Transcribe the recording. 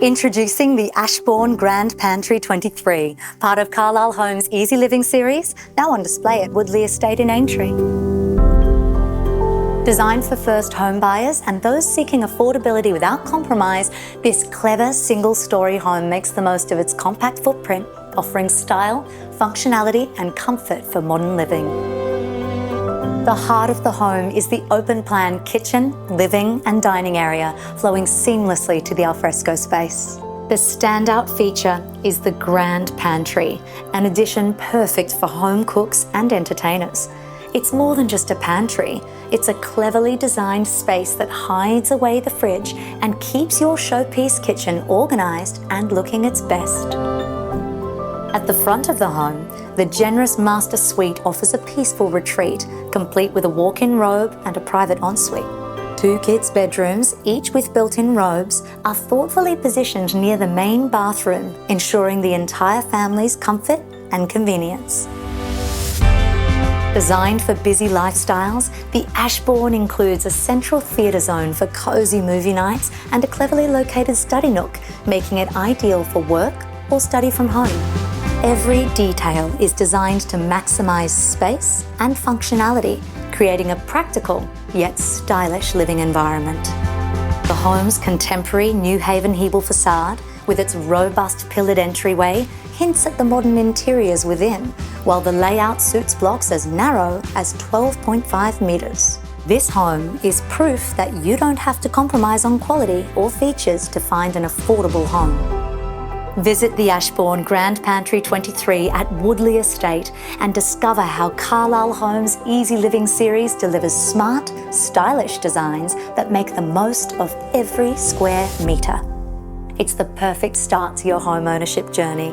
Introducing the Ashbourne Grand Pantry 23, part of Carlisle Homes EasyLiving Series, now on display at Woodlea Estate in Aintree. Designed for first home buyers and those seeking affordability without compromise, this clever single-storey home makes the most of its compact footprint, offering style, functionality and comfort for modern living. The heart of the home is the open-plan kitchen, living and dining area, flowing seamlessly to the alfresco space. The standout feature is the Grand Pantry, an addition perfect for home cooks and entertainers. It's more than just a pantry. It's a cleverly designed space that hides away the fridge and keeps your showpiece kitchen organised and looking its best. At the front of the home, the generous master suite offers a peaceful retreat, complete with a walk-in robe and a private ensuite. 2 kids' bedrooms, each with built-in robes, are thoughtfully positioned near the main bathroom, ensuring the entire family's comfort and convenience. Designed for busy lifestyles, the Ashbourne includes a central theatre zone for cosy movie nights and a cleverly located study nook, making it ideal for work or study from home. Every detail is designed to maximise space and functionality, creating a practical yet stylish living environment. The home's contemporary New Haven Hebel facade, with its robust pillared entryway, hints at the modern interiors within, while the layout suits blocks as narrow as 12.5 metres. This home is proof that you don't have to compromise on quality or features to find an affordable home. Visit the Ashbourne Grand Pantry 23 at Woodlea Estate and discover how Carlisle Homes EasyLiving Series delivers smart, stylish designs that make the most of every square metre. It's the perfect start to your home ownership journey.